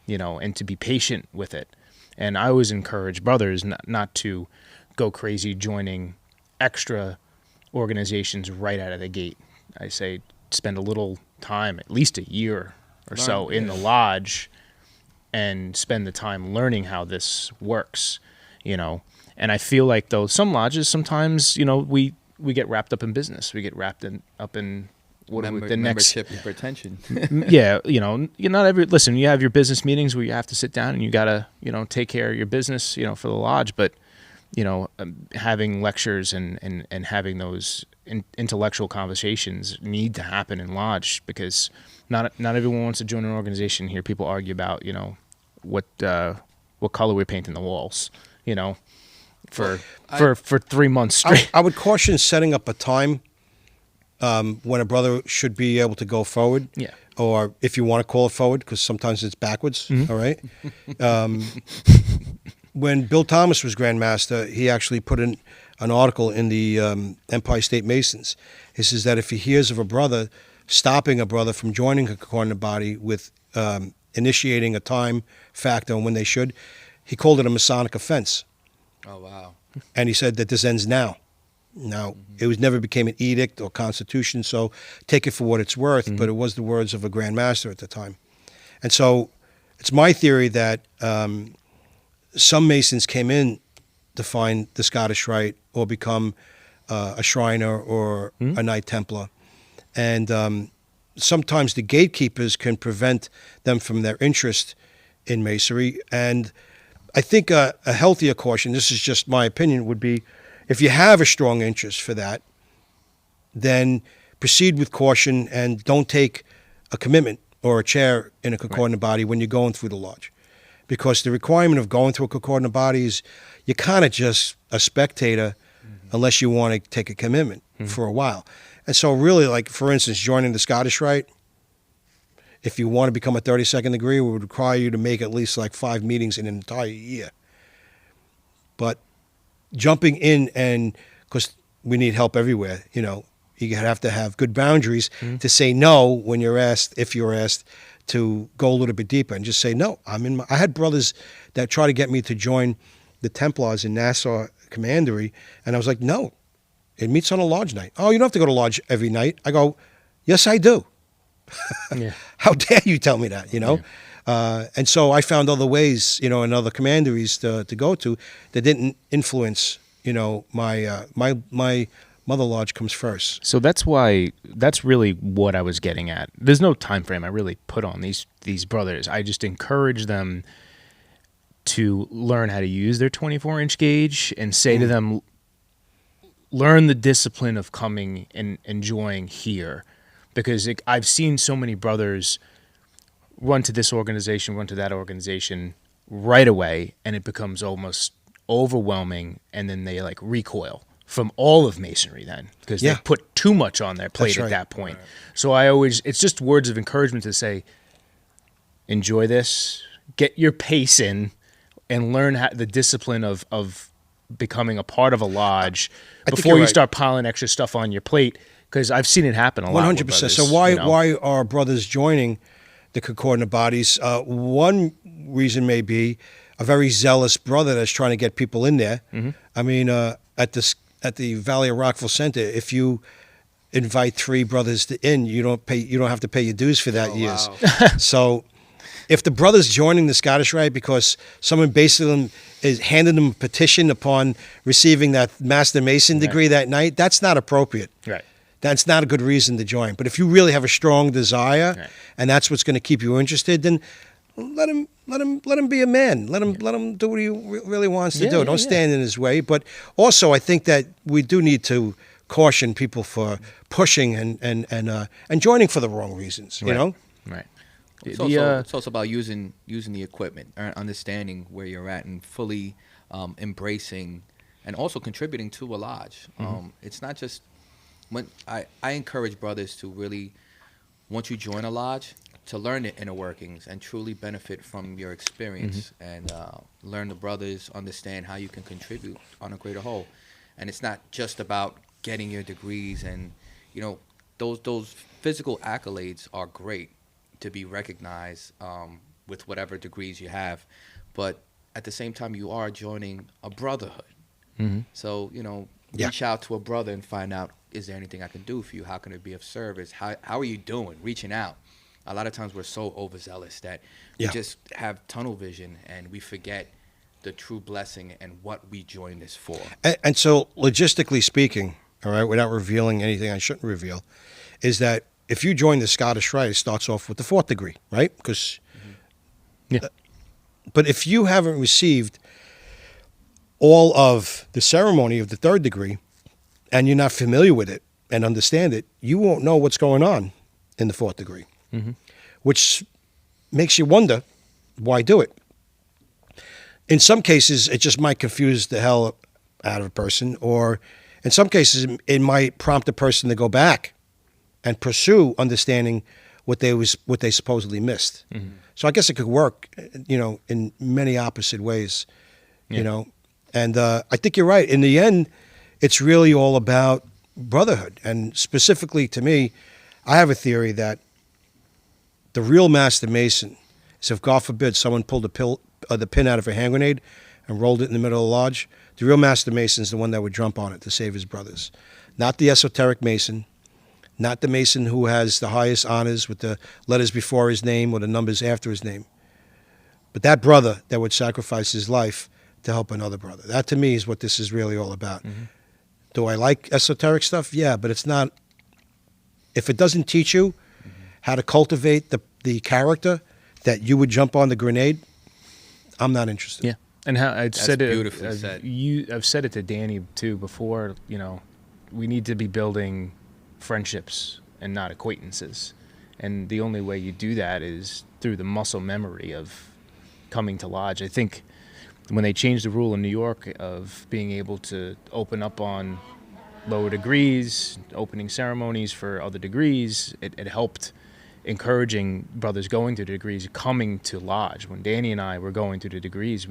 and to be patient with it. And I always encourage brothers not to go crazy joining extra organizations right out of the gate. I say spend a little time, at least a year or so, in the lodge, and spend the time learning how this works, And I feel like, though, some lodges sometimes, we get wrapped up in business. We get wrapped up in the next membership and retention. Yeah, listen, you have your business meetings where you have to sit down and you gotta, take care of your business, for the lodge. But having lectures and having those intellectual conversations need to happen in lodge, because not everyone wants to join an organization here. People argue about what color we're painting the walls, for 3 months straight. I would caution setting up a time when a brother should be able to go forward. Yeah. Or if you want to call it forward, because sometimes it's backwards. All right. When Bill Thomas was Grand Master, he actually put in an article in the Empire State Masons. He says that if he hears of a brother stopping a brother from joining a concordant body with initiating a time factor and when they should, he called it a Masonic offense. Oh, wow. And he said that this ends now. Now, it never became an edict or constitution, so take it for what it's worth, but it was the words of a Grand Master at the time. And so it's my theory that some Masons came in to find the Scottish Rite or become a Shriner or a Knight Templar. And sometimes the gatekeepers can prevent them from their interest in Masonry. And I think a healthier caution, this is just my opinion, would be if you have a strong interest for that, then proceed with caution and don't take a commitment or a chair in a concordant body when you're going through the lodge. Because the requirement of going through a concordant body is you're kind of just a spectator unless you want to take a commitment for a while. And so really, like, for instance, joining the Scottish Rite, if you want to become a 32nd degree, it would require you to make at least like 5 meetings in an entire year. But jumping in, and because we need help everywhere, you know, you have to have good boundaries to say no when you're asked, if you're asked to go a little bit deeper, and just say no. I had brothers that tried to get me to join the Templars in Nassau Commandery, and I was like, no, it meets on a lodge night. Oh, you don't have to go to lodge every night. I go, yes, I do. Yeah. How dare you tell me that, you know? Yeah. And so I found other ways, you know, in other commanderies to go to that didn't influence, you know, my mother lodge comes first. So that's really what I was getting at. There's no time frame I really put on these brothers. I just encourage them to learn how to use their 24-inch gauge and say to them, learn the discipline of coming and enjoying here. Because I've seen so many brothers run to this organization, run to that organization right away, and it becomes almost overwhelming, and then they like recoil from all of Masonry then, because they put too much on their plate at that point. Right. So it's just words of encouragement to say, enjoy this, get your pace in, and learn the discipline of becoming a part of a lodge before you start piling extra stuff on your plate. Because I've seen it happen a lot. 100%. Brothers, so why are brothers joining the concordant bodies? One reason may be a very zealous brother that's trying to get people in there. I mean, at the Valley of Rockville Center, if you invite 3 brothers in, you don't have to pay your dues for that years. Wow. So if the brother's joining the Scottish Rite because someone basically is handing them a petition upon receiving that Master Mason degree that night, that's not appropriate. Right. That's not a good reason to join. But if you really have a strong desire, and that's what's going to keep you interested, then let him be a man. Let him do what he really wants to do. Don't stand in his way. But also, I think that we do need to caution people for pushing and joining for the wrong reasons. You know, right. It's also about using the equipment, understanding where you're at, and fully embracing and also contributing to a lodge. It's not just when I encourage brothers to really, once you join a lodge, to learn the inner workings and truly benefit from your experience and learn the brothers, understand how you can contribute on a greater whole. And it's not just about getting your degrees, and you know, those physical accolades are great to be recognized with whatever degrees you have, but at the same time you are joining a brotherhood. So, you know, reach out to a brother and find out, is there anything I can do for you? How can it be of service? How are you doing? Reaching out. A lot of times we're so overzealous that we just have tunnel vision and we forget the true blessing and what we joined this for. And so logistically speaking, all right, without revealing anything I shouldn't reveal, is that if you join the Scottish Rite, it starts off with the 4th degree, right? Because, but if you haven't received all of the ceremony of the 3rd degree, and you're not familiar with it and understand it, you won't know what's going on in the 4th degree, which makes you wonder, why do it? In some cases, it just might confuse the hell out of a person, or in some cases, it might prompt a person to go back and pursue understanding what they supposedly missed. So I guess it could work, you know, in many opposite ways, you know. And I think you're right. In the end, it's really all about brotherhood. And specifically to me, I have a theory that the real Master Mason is, if God forbid someone pulled the pin out of a hand grenade and rolled it in the middle of the lodge, the real Master Mason is the one that would jump on it to save his brothers. Not the esoteric Mason, not the Mason who has the highest honors with the letters before his name or the numbers after his name, but that brother that would sacrifice his life to help another brother. That to me is what this is really all about. Do I like esoteric stuff? Yeah, but it's not. If it doesn't teach you how to cultivate the character that you would jump on the grenade, I'm not interested. Yeah, and how I've said it. Beautifully said. I've said it to Danny too before. You know, we need to be building friendships and not acquaintances. And the only way you do that is through the muscle memory of coming to lodge. I think when they changed the rule in New York of being able to open up on lower degrees, opening ceremonies for other degrees, it helped encouraging brothers going through the degrees coming to lodge. When Danny and I were going through the degrees,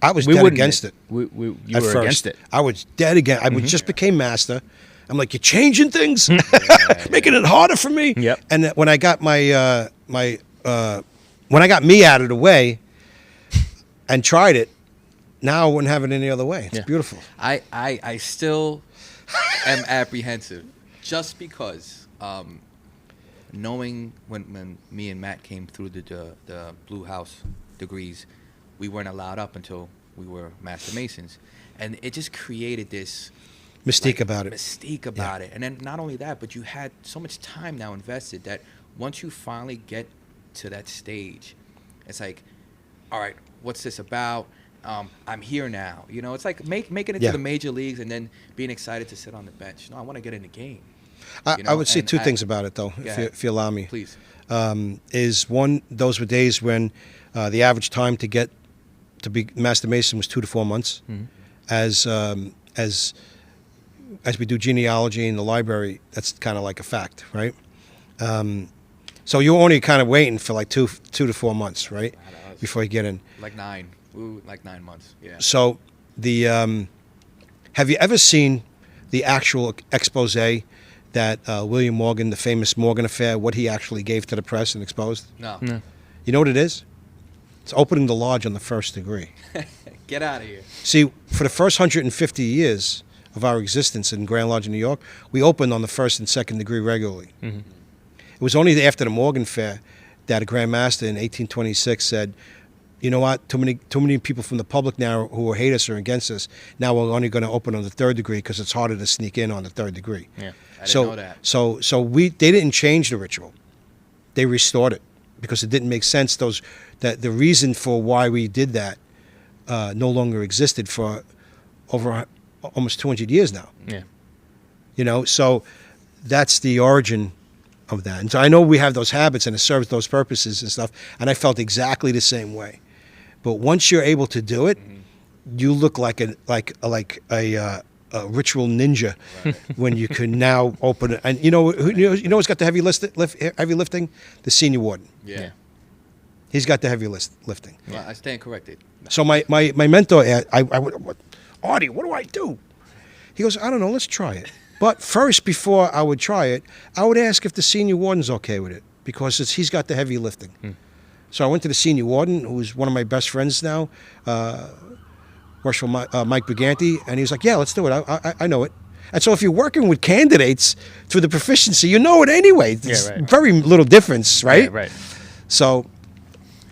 I was dead against it. You at were first. against it. I was dead against. I just became master. I'm like, you're changing things, making it harder for me. Yep. And when I got when I got me out of the way and tried it, now I wouldn't have it any other way. It's beautiful. I still am apprehensive, just because knowing when me and Matt came through the Blue House degrees, we weren't allowed up until we were Master Masons, and it just created this mystique about it. Mystique about it, and then not only that, but you had so much time now invested that once you finally get to that stage, it's like, all right, what's this about? I'm here now. You know, it's like making it to the major leagues and then being excited to sit on the bench. No, I want to get in the game. I would say two things about it, though, if you allow me. Please. Is one, those were days when the average time to get to be Master Mason was 2 to 4 months. Mm-hmm. As we do genealogy in the library, that's kind of like a fact, right? So you're only kind of waiting for like 2 to 4 months, right, before you get in. Like 9. Ooh, like 9 months. Yeah. So have you ever seen the actual expose that William Morgan, the famous Morgan affair, what he actually gave to the press and exposed? No. You know what it is? It's opening the lodge on the first degree. Get out of here. See, for the first 150 years of our existence in Grand Lodge in New York, we opened on the first and second degree regularly. Mm-hmm. It was only after the Morgan Fair that a Grand Master in 1826 said, you know what, too many people from the public now who hate us or against us, now we're only going to open on the third degree because it's harder to sneak in on the third degree. Yeah, I didn't know that. So they didn't change the ritual. They restored it because it didn't make sense. That the reason for why we did that no longer existed for over almost 200 years now. Yeah. You know, so that's the origin of that. And so I know we have those habits and it serves those purposes and stuff, and I felt exactly the same way. But once you're able to do it, you look like a ritual ninja when you can now open it. And you know who's got the heavy lifting? The senior warden. Yeah. He's got the heavy lifting. Well, I stand corrected. So my mentor, Artie, what do I do? He goes, I don't know, let's try it. But first, before I would try it, I would ask if the senior warden's okay with it, because he's got the heavy lifting. So I went to the senior warden, who's one of my best friends now, works for Mike Briganti, and he was like, yeah, let's do it. I know it. And so if you're working with candidates through the proficiency, you know it anyway. There's very little difference, right? Right. So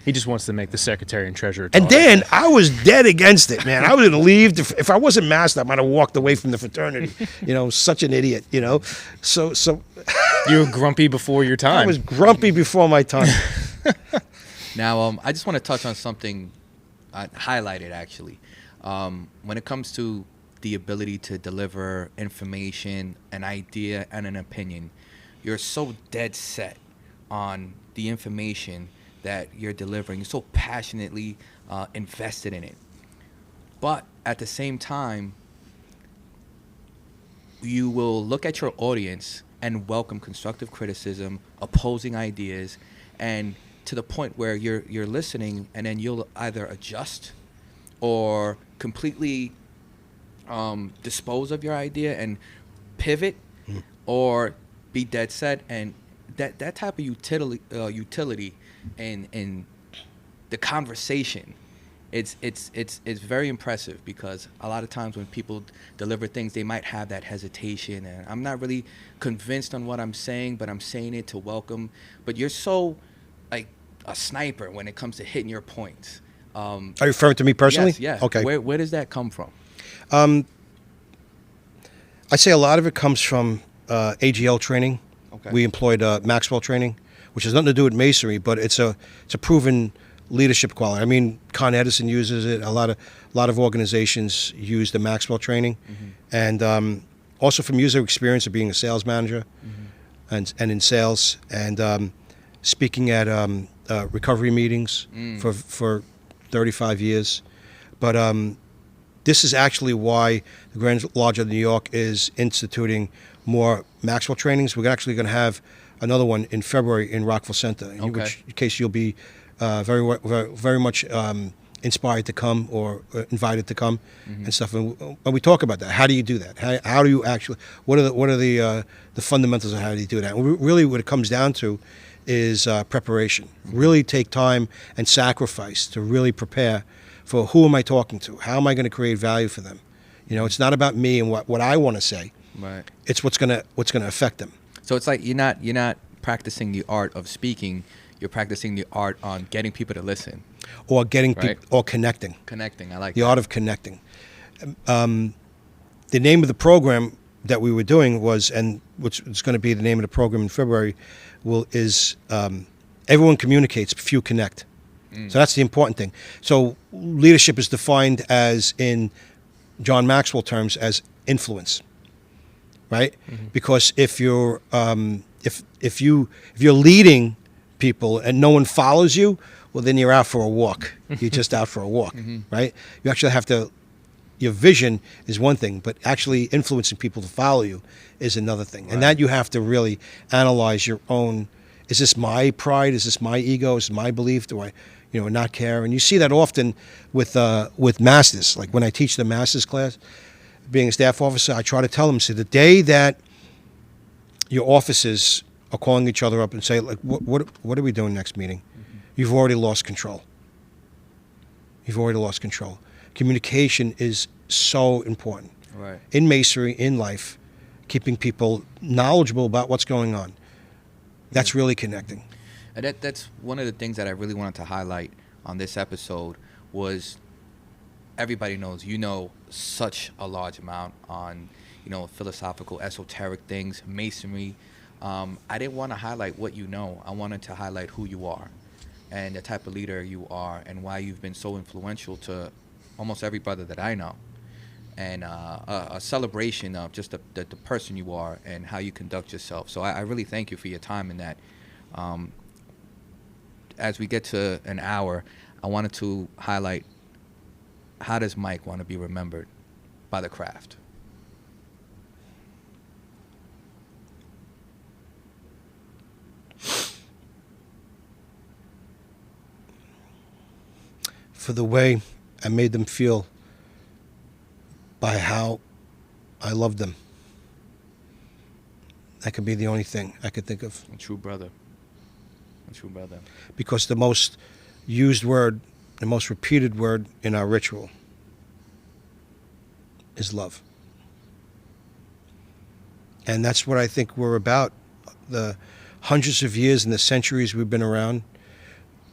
he just wants to make the secretary and treasurer. And then I was dead against it, man. I was going to leave. If I wasn't master, I might have walked away from the fraternity. You know, such an idiot, you know. So you were grumpy before your time. I was grumpy before my time. Now, I just want to touch on something I highlighted, actually. When it comes to the ability to deliver information, an idea, and an opinion, you're so dead set on the information that you're delivering. You're so passionately invested in it. But at the same time, you will look at your audience and welcome constructive criticism, opposing ideas, and to the point where you're listening, and then you'll either adjust or completely dispose of your idea and pivot, or be dead set. And that type of utility in the conversation, it's very impressive, because a lot of times when people deliver things, they might have that hesitation, and I'm not really convinced on what I'm saying, but I'm saying it to welcome. But you're so like a sniper when it comes to hitting your points. Are you referring to me personally? Yes. Okay. Where does that come from? I say a lot of it comes from AGL training. Okay. We employed Maxwell training, which has nothing to do with masonry, but it's a proven leadership quality. I mean, Con Edison uses it. A lot of organizations use the Maxwell training, and also from user experience of being a sales manager, and in sales, and speaking at recovery meetings for 35 years. But this is actually why the Grand Lodge of New York is instituting more Maxwell trainings. We're actually going to have another one in February in Rockville Center, in case you'll be very much inspired to come or invited to come and stuff. And we talk about that. How do you do that? How do you actually? What are the fundamentals of how do you do that? And really, what it comes down to is preparation. Really take time and sacrifice to really prepare for who am I talking to? How am I going to create value for them? You know, it's not about me and what I want to say. Right. It's what's gonna affect them. So it's like you're not practicing the art of speaking. You're practicing the art on getting people to listen. Or getting Right. people, or connecting. Connecting. I like The that. art of connecting. The name of the program that we were doing was, and which is going to be the name of the program in February, is everyone communicates, few connect. So that's the important thing. So leadership is defined as, in John Maxwell terms, as influence, right? Because if you're if you're leading people and no one follows you, well, then you're out for a walk. You're just out for a walk, right? You actually have to. Your vision is one thing, but actually influencing people to follow you is another thing. And that you have to really analyze your own. Is this my pride? Is this my ego? Is this my belief? Do I, not care? And you see that often with masters. Like when I teach the masters class, being a staff officer, I try to tell them, say, the day that your officers are calling each other up and say, like, what are we doing next meeting? You've already lost control. You've already lost control. Communication is so important. Right. In masonry, in life, keeping people knowledgeable about what's going on. That's really connecting. And that's one of the things that I really wanted to highlight on this episode was everybody knows you know such a large amount on, philosophical, esoteric things, masonry. I didn't want to highlight what you know. I wanted to highlight who you are and the type of leader you are and why you've been so influential to almost every brother that I know. And a celebration of just the person you are and how you conduct yourself. So I really thank you for your time in that. As we get to an hour, I wanted to highlight, how does Mike want to be remembered by the craft? For the way I made them feel by how I loved them. That could be the only thing I could think of. A true brother. A true brother. Because the most used word, the most repeated word in our ritual is love. And that's what I think we're about. The hundreds of years and the centuries we've been around,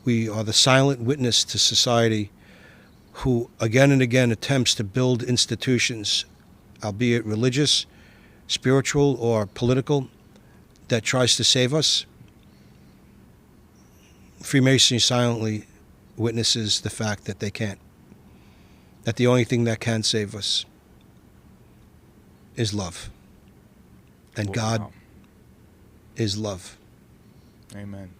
we are the silent witness to society who again and again attempts to build institutions, albeit religious, spiritual, or political, that tries to save us. Freemasonry silently witnesses the fact that they can't. That the only thing that can save us is love. And God is love. Amen.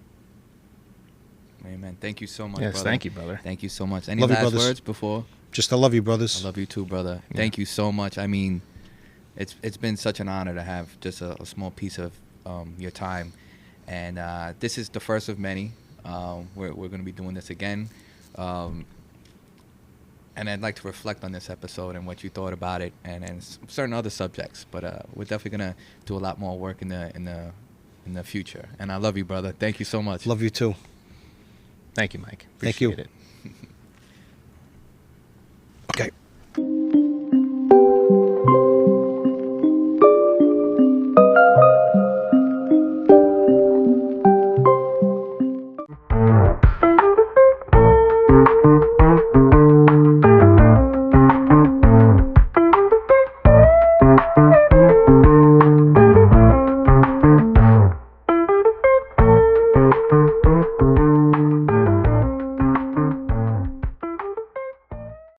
Amen. Thank you so much, Yes, brother. thank you, brother. Thank you so much. Any Love you, last brothers. words before? Just I love you, brothers. I love you too, brother. Yeah. Thank you so much. I mean, it's been such an honor to have just a small piece of your time. And this is the first of many. We're going to be doing this again. And I'd like to reflect on this episode and what you thought about it and certain other subjects. But we're definitely going to do a lot more work in the future. And I love you, brother. Thank you so much. Love you too. Thank you, Mike. Thank you. Appreciate it.